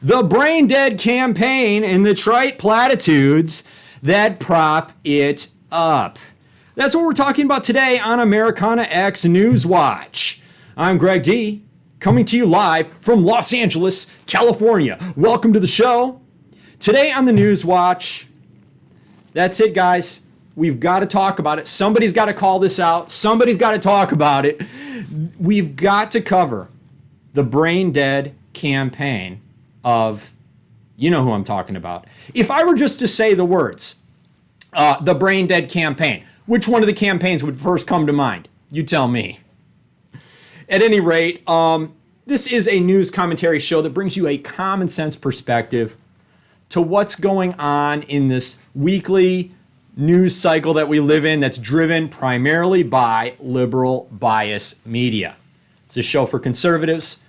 The brain dead campaign and the trite platitudes that prop it up. That's what we're talking about today on Americana X Newswatch. I'm Greg D, coming to you live from Los Angeles, California. Welcome to the show. Today on the Newswatch, that's it, guys. We've got to talk about it. Somebody's got to call this out. Somebody's got to talk about it. We've got to cover the brain dead campaign of, you know who I'm talking about. If I were just to say the words, the brain dead campaign, which one of the campaigns would first come to mind? You tell me. At any rate, this is a news commentary show that brings you a common sense perspective to what's going on in this weekly news cycle that we live in that's driven primarily by liberal bias media. It's a show for conservatives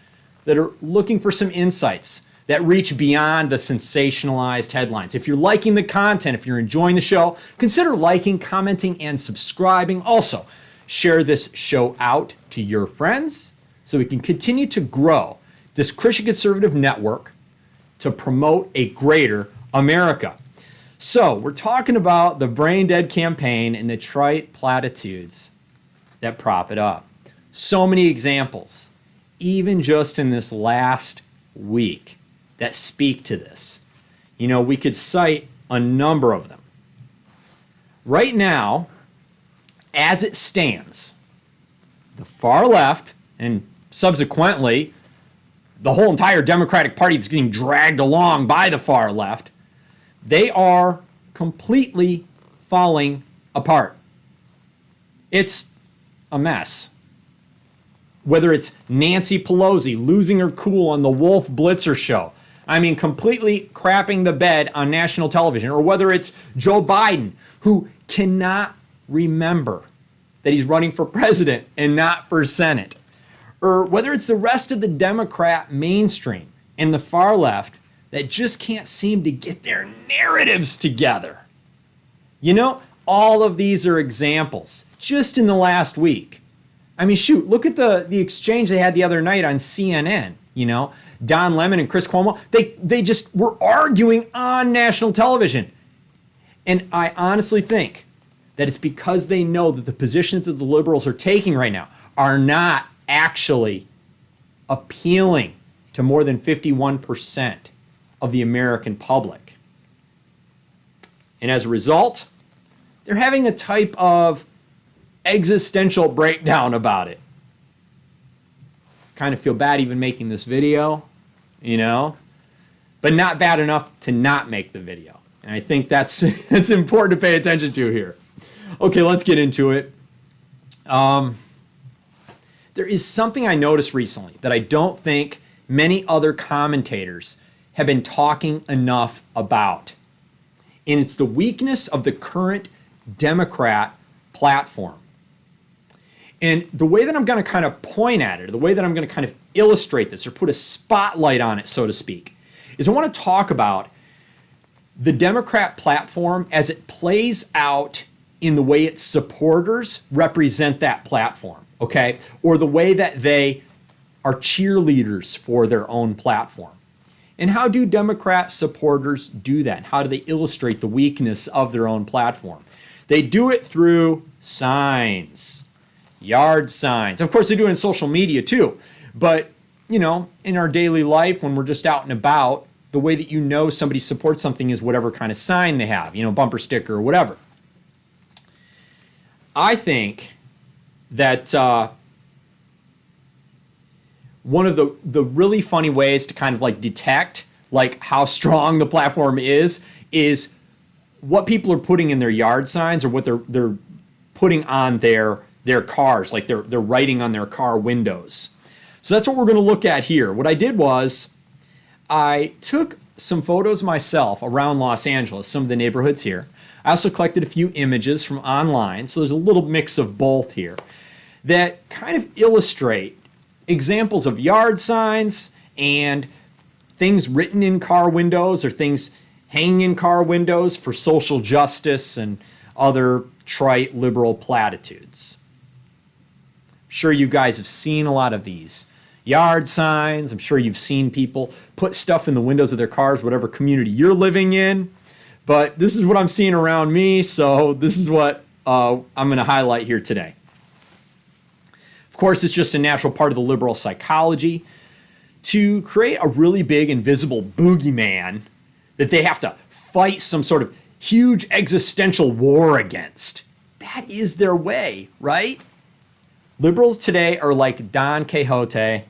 that are looking for some insights that reach beyond the sensationalized headlines. If you're liking the content, if you're enjoying the show, consider liking, commenting, and subscribing. Also, share this show out to your friends so we can continue to grow this Christian conservative network to promote a greater America. So, we're talking about the brain dead campaign and the trite platitudes that prop it up. So many examples, even just in this last week, that speak to this. You know, we could cite a number of them. Right now, as it stands, the far left, and subsequently, the whole entire Democratic Party that's getting dragged along by the far left, they are completely falling apart. It's a mess. Whether it's Nancy Pelosi losing her cool on the Wolf Blitzer show, I mean, completely crapping the bed on national television, or whether it's Joe Biden, who cannot remember that he's running for president and not for Senate, or whether it's the rest of the Democrat mainstream and the far left that just can't seem to get their narratives together. You know, all of these are examples just in the last week. I mean, shoot, look at the exchange they had the other night on CNN, you know, Don Lemon and Chris Cuomo. They just were arguing on national television. And I honestly think that it's because they know that the positions that the liberals are taking right now are not actually appealing to more than 51% of the American public. And as a result, they're having a type of existential breakdown about it. Kind of feel bad even making this video, you know, but not bad enough to not make the video. And I think that's important to pay attention to here. Okay, let's get into it. There is something I noticed recently that I don't think many other commentators have been talking enough about. And it's the weakness of the current Democrat platform. And the way that I'm going to kind of point at it, the way that I'm going to kind of illustrate this or put a spotlight on it, so to speak, is I want to talk about the Democrat platform as it plays out in the way its supporters represent that platform, okay? Or the way that they are cheerleaders for their own platform. And how do Democrat supporters do that? How do they illustrate the weakness of their own platform? They do it through signs. Yard signs. Of course, they do it in social media too. But, you know, in our daily life, when we're just out and about, the way that you know somebody supports something is whatever kind of sign they have, you know, bumper sticker or whatever. I think that one of the really funny ways to kind of like detect like how strong the platform is what people are putting in their yard signs or what they're putting on their cars, like they're writing on their car windows. So that's what we're going to look at here. What I did was I took some photos myself around Los Angeles, some of the neighborhoods here. I also collected a few images from online, so there's a little mix of both here that kind of illustrate examples of yard signs and things written in car windows or things hanging in car windows for social justice and other trite liberal platitudes. I'm sure you guys have seen a lot of these. yard signs. I'm sure you've seen people put stuff in the windows of their cars, whatever community you're living in. But this is what I'm seeing around me, so this is what I'm going to highlight here today. Of course, it's just a natural part of the liberal psychology to create a really big invisible boogeyman that they have to fight some sort of huge existential war against. That is their way, right? Liberals today are like Don Quixote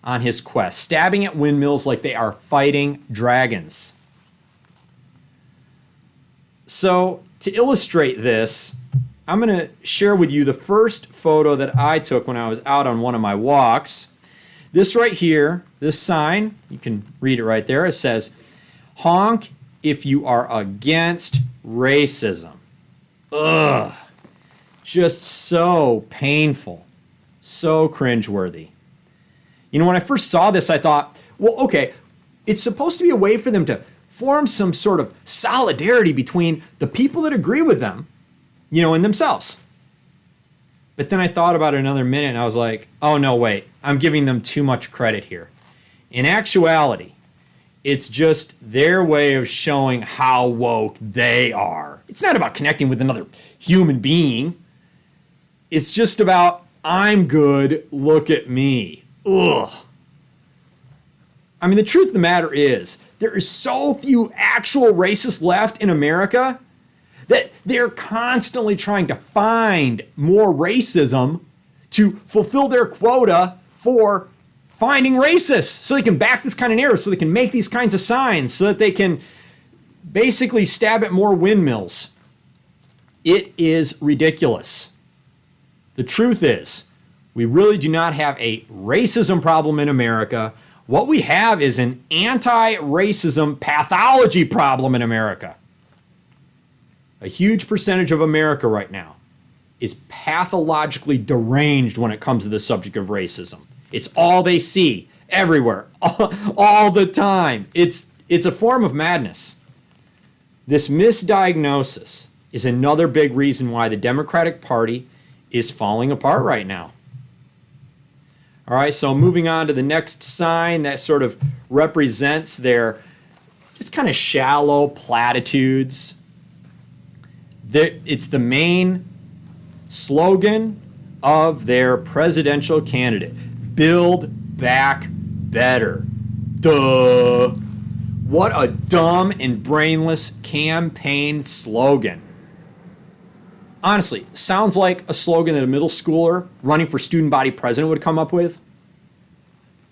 on his quest, stabbing at windmills like they are fighting dragons. So, to illustrate this, I'm going to share with you the first photo that I took when I was out on one of my walks. This right here, this sign, you can read it right there. It says, "Honk if you are against racism." Ugh. Just so painful. So cringeworthy. You know, when I first saw this, I thought, well, okay, it's supposed to be a way for them to form some sort of solidarity between the people that agree with them, you know, and themselves. But then I thought about it another minute and I was like, oh no, wait, I'm giving them too much credit here. In actuality, it's just their way of showing how woke they are. It's not about connecting with another human being. It's just about, I'm good, look at me. Ugh. I mean, the truth of the matter is, there is so few actual racists left in America that they're constantly trying to find more racism to fulfill their quota for finding racists, so they can back this kind of narrative, so they can make these kinds of signs, so that they can basically stab at more windmills. It is ridiculous. The truth is, we really do not have a racism problem in America. What we have is an anti-racism pathology problem in America. A huge percentage of America right now is pathologically deranged when it comes to the subject of racism. It's all they see, everywhere, all the time. It's a form of madness. This misdiagnosis is another big reason why the Democratic Party is falling apart right now. All right, so moving on to the next sign that sort of represents their just kind of shallow platitudes. It's the main slogan of their presidential candidate. Build back better. Duh. What a dumb and brainless campaign slogan. Honestly, sounds like a slogan that a middle schooler running for student body president would come up with.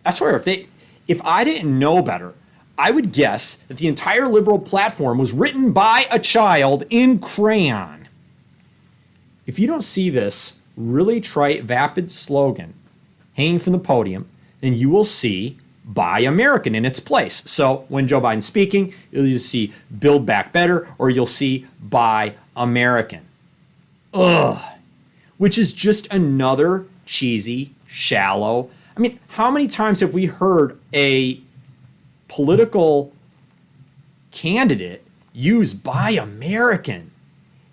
I swear, if I didn't know better, I would guess that the entire liberal platform was written by a child in crayon. If you don't see this really trite, vapid slogan hanging from the podium, then you will see Buy American in its place. So when Joe Biden's speaking, you'll either see Build Back Better or you'll see Buy American. Ugh. Which is just another cheesy, shallow. I mean, how many times have we heard a political candidate use Buy American?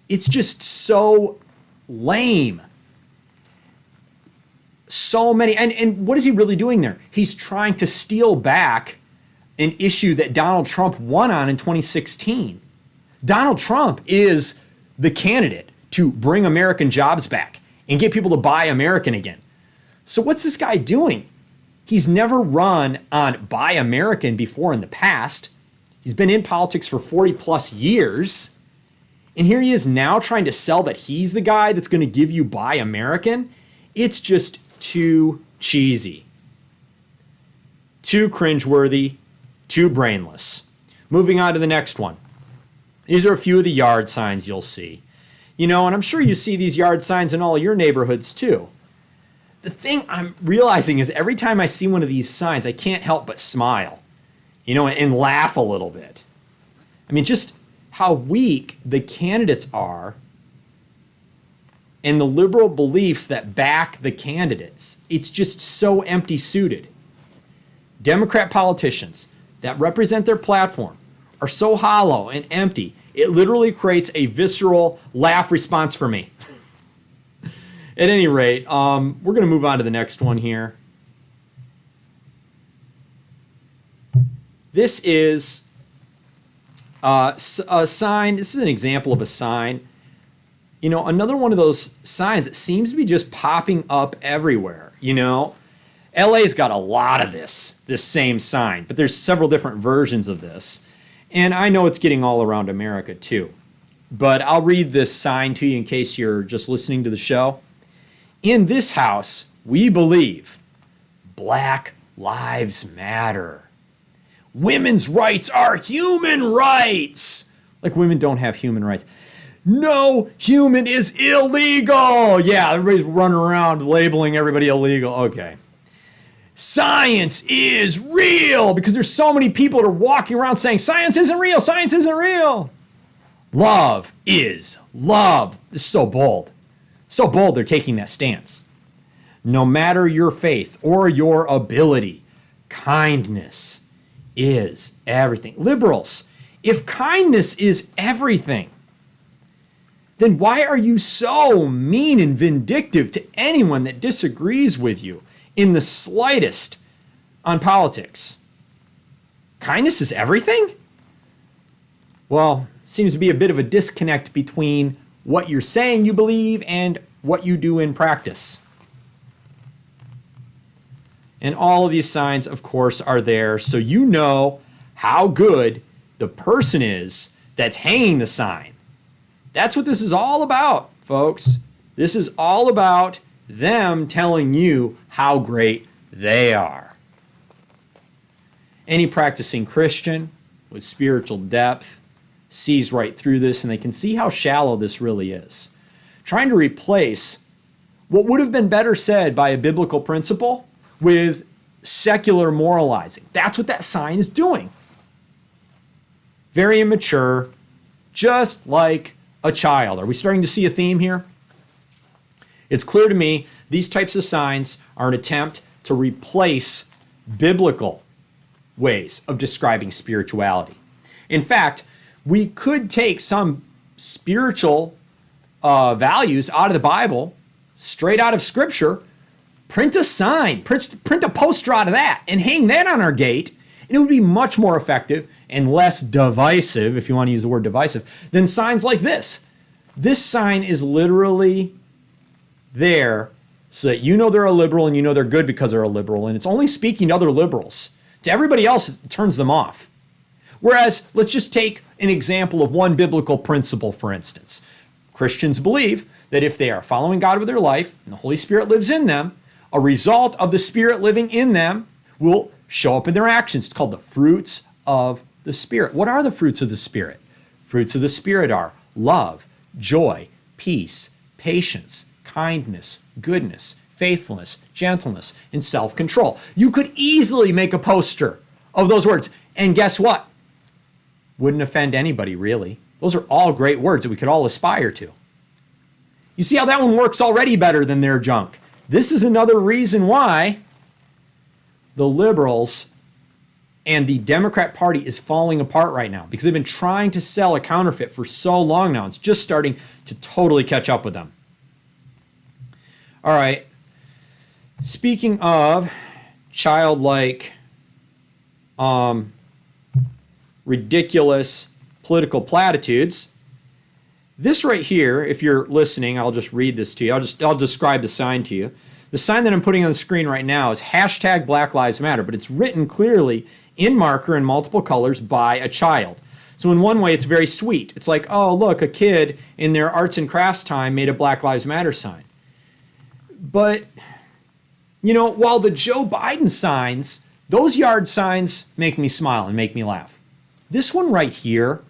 It's just so lame. So many. And what is he really doing there? He's trying to steal back an issue that Donald Trump won on in 2016. Donald Trump is the candidate to bring American jobs back and get people to buy American again. So what's this guy doing? He's never run on Buy American before in the past. He's been in politics for 40 plus years. And here he is now trying to sell that he's the guy that's going to give you Buy American. It's just too cheesy, too cringeworthy, too brainless. Moving on to the next one. These are a few of the yard signs you'll see. You know, and I'm sure you see these yard signs in all your neighborhoods too. The thing I'm realizing is every time I see one of these signs, I can't help but smile, you know, and laugh a little bit. I mean, just how weak the candidates are and the liberal beliefs that back the candidates. It's just so empty-suited. Democrat politicians that represent their platform are so hollow and empty, it literally creates a visceral laugh response for me. At any rate, we're going to move on to the next one here. This is a sign. This is an example of a sign. You know, another one of those signs that seems to be just popping up everywhere. You know, LA's got a lot of this same sign, but there's several different versions of this. And I know it's getting all around America too. But I'll read this sign to you in case you're just listening to the show. In this house, we believe Black Lives Matter. Women's rights are human rights. Like women don't have human rights. No human is illegal. Yeah, everybody's running around labeling everybody illegal. Okay. Science is real, because there's so many people that are walking around saying science isn't real, science isn't real. Love is love. This is so bold. So bold they're taking that stance. No matter your faith or your ability, kindness is everything. Liberals, if kindness is everything, then why are you so mean and vindictive to anyone that disagrees with you in the slightest on politics? Kindness is everything? Well, seems to be a bit of a disconnect between what you're saying you believe and what you do in practice. And all of these signs, of course, are there so you know how good the person is that's hanging the sign. That's what this is all about, folks. This is all about them telling you how great they are. Any practicing Christian with spiritual depth sees right through this, and they can see how shallow this really is. Trying to replace what would have been better said by a biblical principle with secular moralizing. That's what that sign is doing. Very immature, just like a child. Are we starting to see a theme here? It's clear to me these types of signs are an attempt to replace biblical ways of describing spirituality. In fact, we could take some spiritual values out of the Bible, straight out of Scripture, print a sign, print a poster out of that, and hang that on our gate, and it would be much more effective and less divisive, if you want to use the word divisive, than signs like this. This sign is literally there so that you know they're a liberal and you know they're good because they're a liberal, and it's only speaking to other liberals. To everybody else, it turns them off. Whereas, let's just take an example of one biblical principle, for instance. Christians believe that if they are following God with their life and the Holy Spirit lives in them, a result of the Spirit living in them will show up in their actions. It's called the fruits of the Spirit. What are the fruits of the Spirit? Fruits of the Spirit are love, joy, peace, patience, kindness, goodness, faithfulness, gentleness, and self-control. You could easily make a poster of those words. And guess what? Wouldn't offend anybody, really. Those are all great words that we could all aspire to. You see how that one works already better than their junk. This is another reason why the liberals and the Democrat Party is falling apart right now, because they've been trying to sell a counterfeit for so long now. It's just starting to totally catch up with them. All right. Speaking of childlike, ridiculous political platitudes, this right here, if you're listening, I'll just read this to you. I'll describe the sign to you. The sign that I'm putting on the screen right now is hashtag Black Lives Matter, but it's written clearly in marker in multiple colors by a child. So in one way, it's very sweet. It's like, oh, look, a kid in their arts and crafts time made a Black Lives Matter sign. But, you know, while the Joe Biden signs, those yard signs make me smile and make me laugh. This one right here,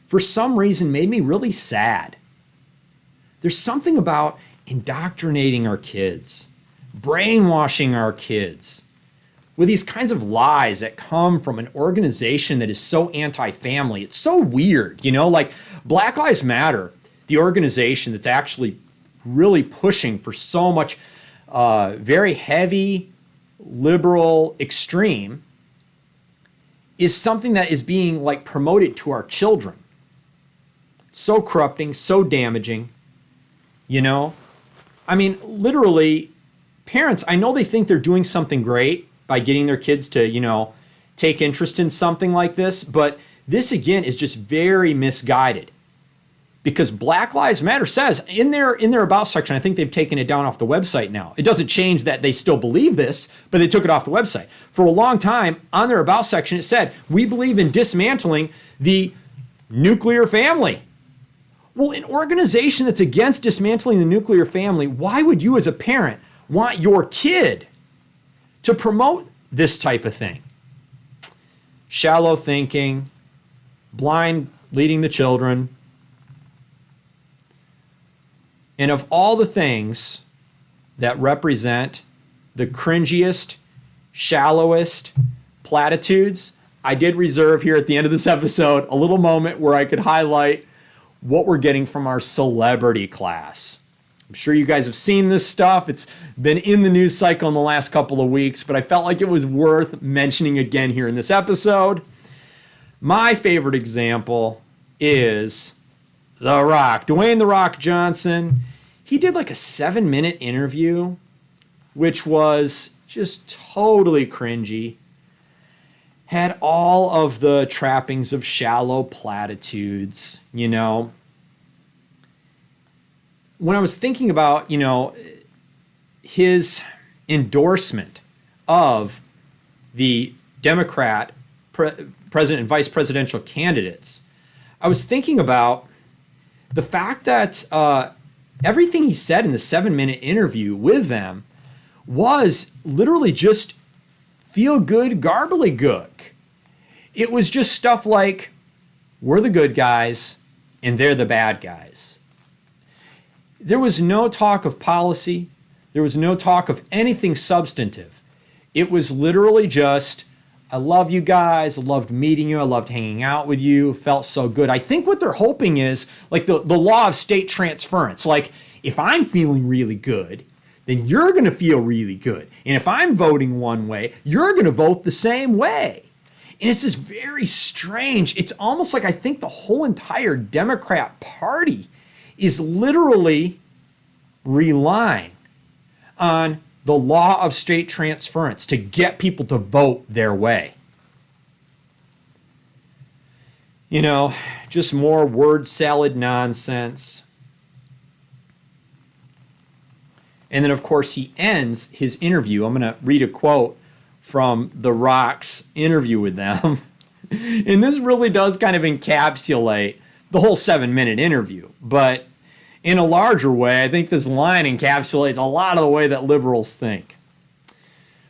for some reason, made me really sad. There's something about indoctrinating our kids, brainwashing our kids with these kinds of lies that come from an organization that is so anti-family. It's so weird, you know, like Black Lives Matter, the organization that's actually really pushing for so much very heavy, liberal, extreme, is something that is being like promoted to our children. So corrupting, so damaging, you know? I mean, literally, parents, I know they think they're doing something great by getting their kids to, you know, take interest in something like this, but this again is just very misguided. Because Black Lives Matter says in their about section, I think they've taken it down off the website now. It doesn't change that they still believe this, but they took it off the website. For a long time, on their about section, it said, we believe in dismantling the nuclear family. Well, an organization that's against dismantling the nuclear family, why would you as a parent want your kid to promote this type of thing? Shallow thinking, blind leading the children. And of all the things that represent the cringiest, shallowest platitudes, I did reserve here at the end of this episode a little moment where I could highlight what we're getting from our celebrity class. I'm sure you guys have seen this stuff. It's been in the news cycle in the last couple of weeks, but I felt like it was worth mentioning again here in this episode. My favorite example is The Rock, Dwayne "The Rock" Johnson. He did like a 7-minute interview, which was just totally cringy. Had all of the trappings of shallow platitudes, you know. When I was thinking about, you know, his endorsement of the Democrat president and vice presidential candidates, I was thinking about the fact that everything he said in the 7-minute interview with them was literally just feel good, gobbledygook. It was just stuff like, we're the good guys and they're the bad guys. There was no talk of policy. There was no talk of anything substantive. It was literally just, I love you guys. I loved meeting you. I loved hanging out with you. It felt so good. I think what they're hoping is like the law of state transference. Like if I'm feeling really good, then you're going to feel really good. And if I'm voting one way, you're going to vote the same way. And it's just very strange. It's almost like I think the whole entire Democrat Party is literally relying on the law of state transference to get people to vote their way. You know, just more word salad nonsense. And then, of course, he ends his interview. I'm going to read a quote from The Rock's interview with them. And this really does kind of encapsulate the whole 7-minute interview. But in a larger way, I think this line encapsulates a lot of the way that liberals think.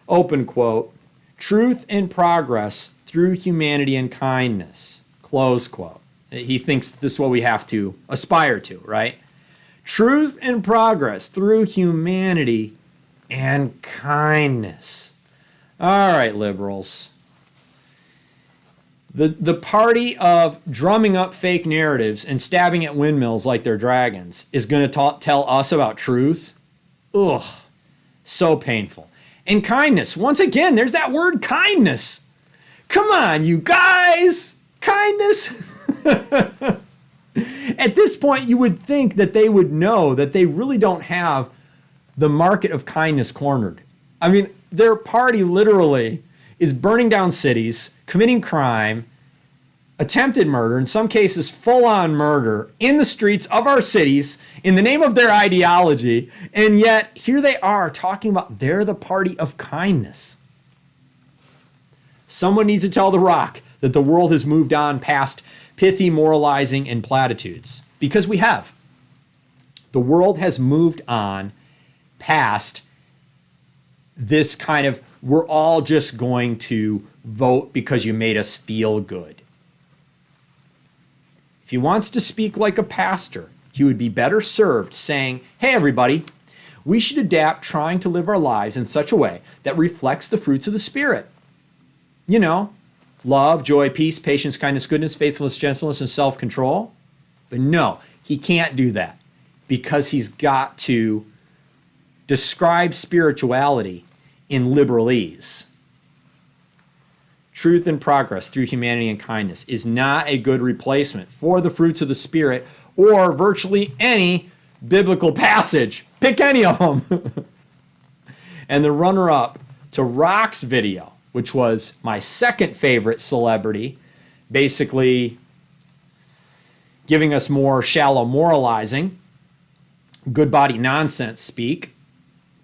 Open quote, truth and progress through humanity and kindness. Close quote. He thinks this is what we have to aspire to, right? Truth and progress through humanity and kindness. All right, liberals. The party of drumming up fake narratives and stabbing at windmills like they're dragons is going to tell us about truth? Ugh, so painful. And kindness. Once again, there's that word kindness. Come on, you guys. Kindness. At this point, you would think that they would know that they really don't have the market of kindness cornered. I mean, their party literally is burning down cities, committing crime, attempted murder, in some cases full-on murder, in the streets of our cities in the name of their ideology. And yet, here they are talking about they're the party of kindness. Someone needs to tell The Rock that the world has moved on past pithy moralizing and platitudes. Because we have. The world has moved on past this kind of, we're all just going to vote because you made us feel good. If he wants to speak like a pastor, he would be better served saying, hey, everybody, we should adapt trying to live our lives in such a way that reflects the fruits of the Spirit. You know, love, joy, peace, patience, kindness, goodness, faithfulness, gentleness, and self-control. But no, he can't do that because he's got to describe spirituality in liberalese. Truth and progress through humanity and kindness is not a good replacement for the fruits of the Spirit or virtually any biblical passage. Pick any of them. And the runner-up to Rock's video which was my second favorite celebrity, basically giving us more shallow moralizing, good body nonsense speak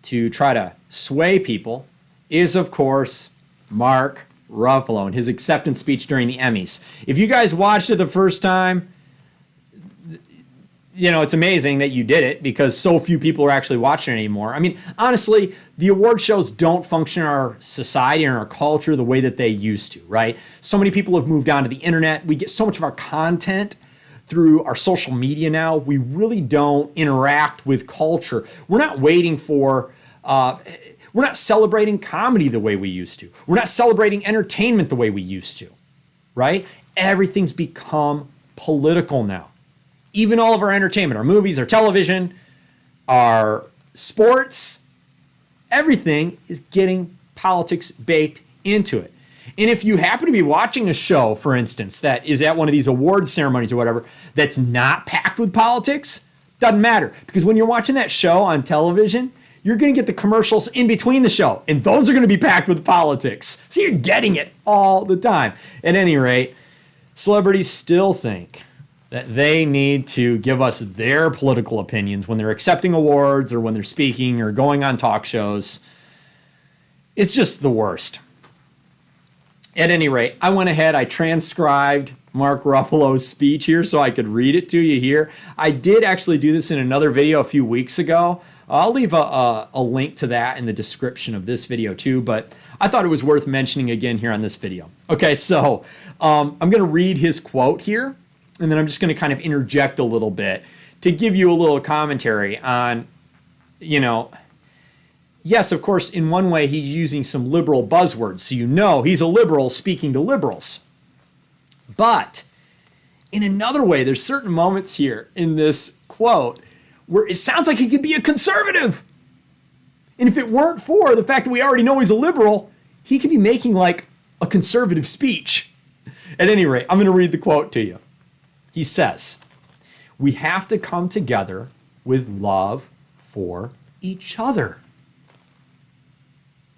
to try to sway people, is, of course, Mark Ruffalo and his acceptance speech during the Emmys. If you guys watched it the first time, you know, it's amazing that you did it because so few people are actually watching it anymore. I mean, honestly, the award shows don't function in our society and our culture the way that they used to, right? So many people have moved on to the internet. We get so much of our content through our social media now. We really don't interact with culture. We're not waiting for, we're not celebrating comedy the way we used to. We're not celebrating entertainment the way we used to, right? Everything's become political now. Even all of our entertainment, our movies, our television, our sports, everything is getting politics baked into it. And if you happen to be watching a show, for instance, that is at one of these award ceremonies or whatever, that's not packed with politics, doesn't matter. Because when you're watching that show on television, you're going to get the commercials in between the show. And those are going to be packed with politics. So you're getting it all the time. At any rate, celebrities still think that they need to give us their political opinions when they're accepting awards or when they're speaking or going on talk shows. It's just the worst. At any rate, I went ahead, I transcribed Mark Ruffalo's speech here so I could read it to you here. I did actually do this in another video a few weeks ago. I'll leave a link to that in the description of this video too, but I thought it was worth mentioning again here on this video. Okay, so I'm going to read his quote here, and then I'm just going to kind of interject a little bit to give you a little commentary on, you know, yes, of course, in one way he's using some liberal buzzwords, so you know he's a liberal speaking to liberals. But in another way, there's certain moments here in this quote where it sounds like he could be a conservative. And if it weren't for the fact that we already know he's a liberal, he could be making like a conservative speech. At any rate, I'm going to read the quote to you. He says, "We have to come together with love for each other."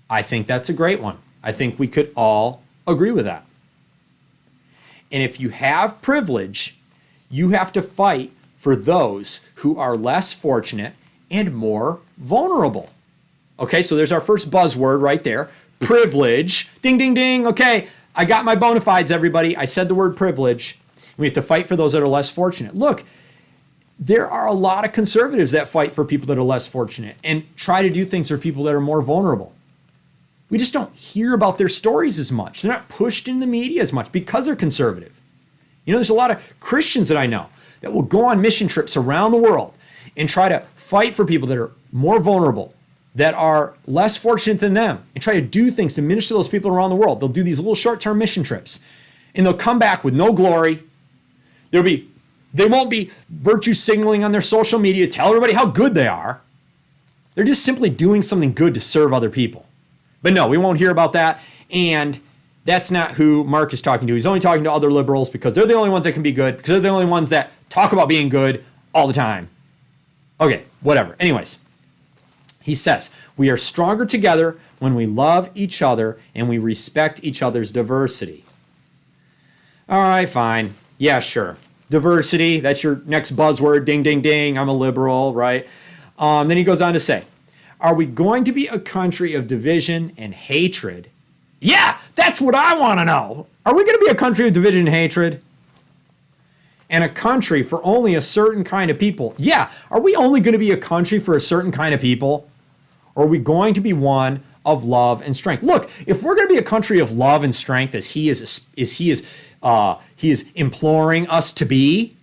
I think that's a great one. I think we could all agree with that. And if you have privilege, you have to fight for those who are less fortunate and more vulnerable. Okay, so there's our first buzzword right there. Privilege. Ding, ding, ding. Okay, I got my bona fides, everybody. I said the word privilege. We have to fight for those that are less fortunate. Look, there are a lot of conservatives that fight for people that are less fortunate and try to do things for people that are more vulnerable. We just don't hear about their stories as much. They're not pushed in the media as much because they're conservative. You know, there's a lot of Christians that I know that will go on mission trips around the world and try to fight for people that are more vulnerable, that are less fortunate than them, and try to do things to minister to those people around the world. They'll do these little short-term mission trips, and they'll come back with no glory. They won't be virtue signaling on their social media, tell everybody how good they are. They're just simply doing something good to serve other people. But no, we won't hear about that. And that's not who Mark is talking to. He's only talking to other liberals because they're the only ones that can be good, because they're the only ones that talk about being good all the time. Okay, whatever. Anyways, he says, "We are stronger together when we love each other and we respect each other's diversity." All right, fine. Yeah, sure. Diversity, that's your next buzzword. Ding, ding, ding. I'm a liberal, right? Then he goes on to say, "Are we going to be a country of division and hatred?" Yeah, that's what I want to know. Are we going to be a country of division and hatred? And a country for only a certain kind of people? Yeah, are we only going to be a country for a certain kind of people? Or are we going to be one of love and strength? Look, if we're going to be a country of love and strength, as he is imploring us to be,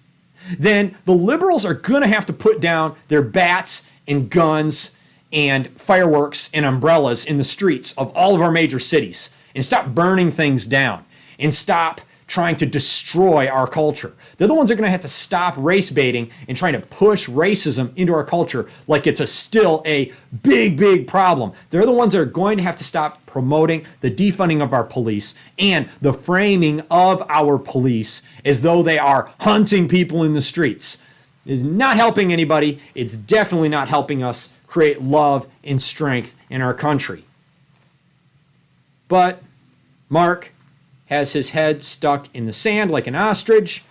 then the liberals are going to have to put down their bats and guns and fireworks and umbrellas in the streets of all of our major cities and stop burning things down and stop trying to destroy our culture. They're the ones that are going to have to stop race baiting and trying to push racism into our culture like it's still a big, big problem. They're the ones that are going to have to stop promoting the defunding of our police and the framing of our police as though they are hunting people in the streets. It is not helping anybody. It's definitely not helping us create love and strength in our country. But Mark has his head stuck in the sand like an ostrich,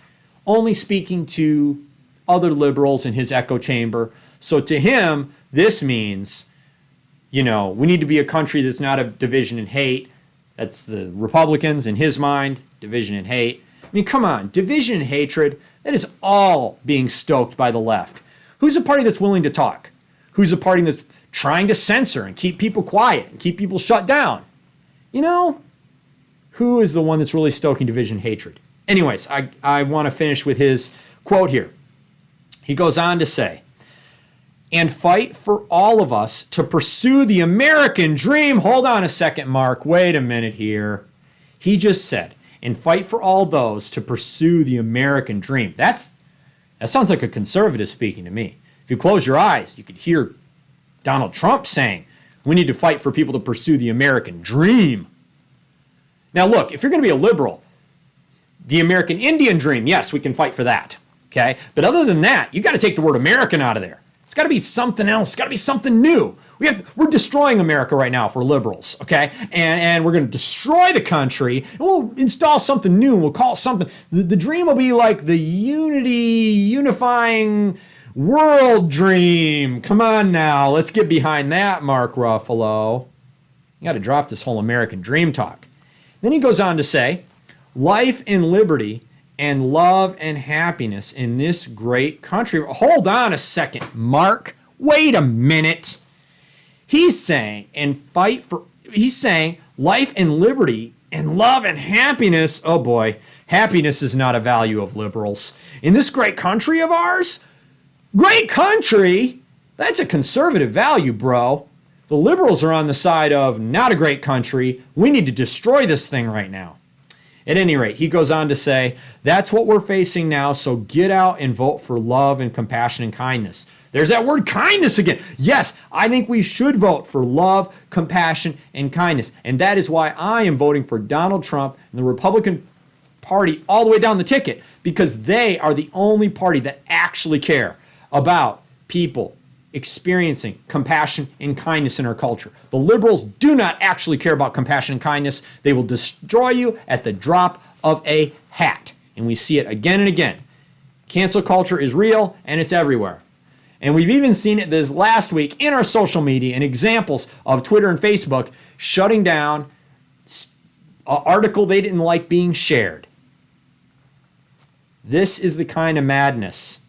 only speaking to other liberals in his echo chamber. So to him, this means, we need to be a country that's not of division and hate. That's the Republicans in his mind, division and hate. I mean, come on, division and hatred, that is all being stoked by the left. Who's a party that's willing to talk? Who's a party that's trying to censor and keep people quiet and keep people shut down? Who is the one that's really stoking division and hatred? Anyways, I want to finish with his quote here. He goes on to say, and fight for all of us to pursue the American dream. Hold on a second, Mark. Wait a minute here. He just said, and fight for all those to pursue the American dream. That sounds like a conservative speaking to me. If you close your eyes, you could hear Donald Trump saying, we need to fight for people to pursue the American dream. Now, look, if you're going to be a liberal, the American Indian dream, yes, we can fight for that. Okay? But other than that, you got to take the word American out of there. It's got to be something else. It's got to be something new. We're destroying America right now for liberals, okay? And we're going to destroy the country, and we'll install something new, and we'll call it something. The dream will be like the unifying world dream. Come on now. Let's get behind that, Mark Ruffalo. You got to drop this whole American dream talk. Then he goes on to say, life and liberty and love and happiness in this great country. Hold on a second, Mark. Wait a minute. He's saying life and liberty and love and happiness. Oh boy, happiness is not a value of liberals. In this great country of ours, great country, that's a conservative value, bro. The liberals are on the side of not a great country. We need to destroy this thing right now. At any rate, he goes on to say, that's what we're facing now, so get out and vote for love and compassion and kindness. There's that word kindness again. Yes, I think we should vote for love, compassion, and kindness. And that is why I am voting for Donald Trump and the Republican Party all the way down the ticket, because they are the only party that actually care about people experiencing compassion and kindness in our culture. The liberals do not actually care about compassion and kindness. They will destroy you at the drop of a hat. And we see it again and again. Cancel culture is real and it's everywhere. And we've even seen it this last week in our social media and examples of Twitter and Facebook shutting down an article they didn't like being shared. This is the kind of madness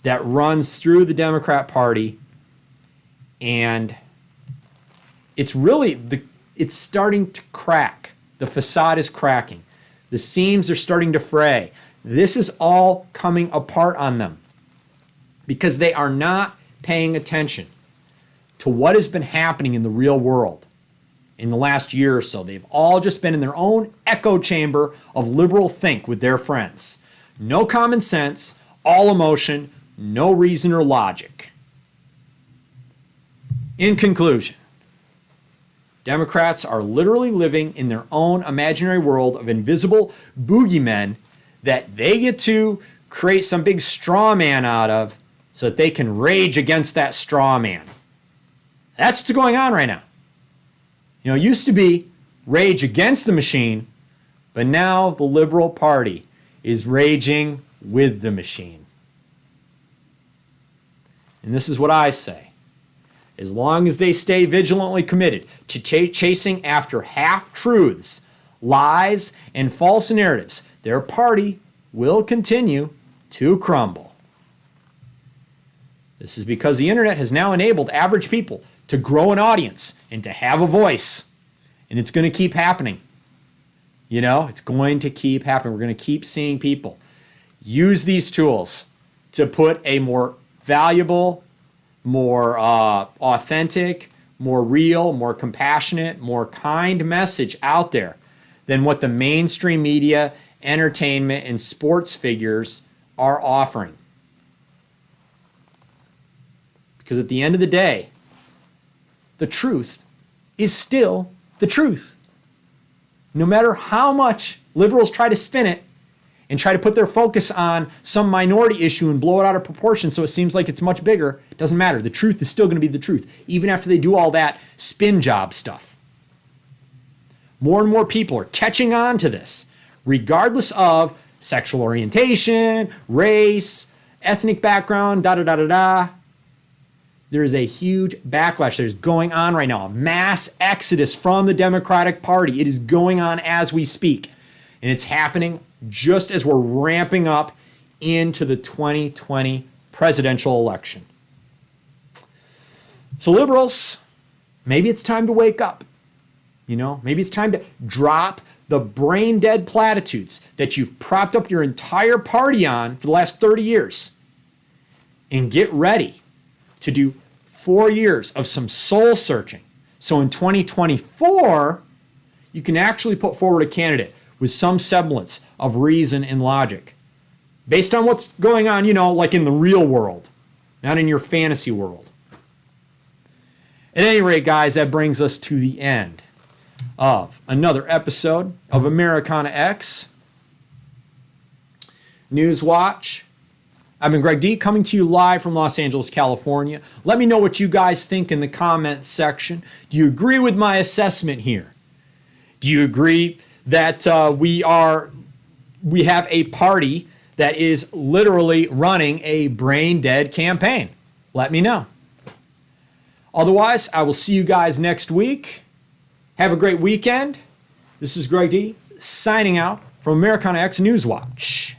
that runs through the Democrat Party, and it's starting to crack. The facade is cracking. The seams are starting to fray. This is all coming apart on them because they are not paying attention to what has been happening in the real world in the last year or so. They've all just been in their own echo chamber of liberal think with their friends. No common sense, all emotion, no reason or logic. In conclusion, Democrats are literally living in their own imaginary world of invisible boogeymen that they get to create some big straw man out of so that they can rage against that straw man. That's what's going on right now. It used to be rage against the machine, but now the Liberal Party is raging with the machine. And this is what I say. As long as they stay vigilantly committed to chasing after half-truths, lies, and false narratives, their party will continue to crumble. This is because the internet has now enabled average people to grow an audience and to have a voice. And it's going to keep happening. It's going to keep happening. We're going to keep seeing people use these tools to put a more valuable, more authentic, more real, more compassionate, more kind message out there than what the mainstream media, entertainment, and sports figures are offering. Because at the end of the day, the truth is still the truth. No matter how much liberals try to spin it and try to put their focus on some minority issue and blow it out of proportion so it seems like it's much bigger, it doesn't matter. The truth is still going to be the truth, even after they do all that spin job stuff. More and more people are catching on to this, regardless of sexual orientation, race, ethnic background, da da da da da. There is a huge backlash that is going on right now, a mass exodus from the Democratic Party. It is going on as we speak. And it's happening just as we're ramping up into the 2020 presidential election. So liberals, maybe it's time to wake up. Maybe it's time to drop the brain dead platitudes that you've propped up your entire party on for the last 30 years and get ready to do 4 years of some soul searching. So in 2024, you can actually put forward a candidate with some semblance of reason and logic based on what's going on, like in the real world, not in your fantasy world. At any rate, guys, that brings us to the end of another episode of Americana X Newswatch. I've been Greg D, coming to you live from Los Angeles, California. Let me know what you guys think in the comments section. Do you agree with my assessment here? Do you agree that we have a party that is literally running a brain dead campaign? Let me know. Otherwise, I will see you guys next week. Have a great weekend. This is Greg D signing out from Americana X Newswatch.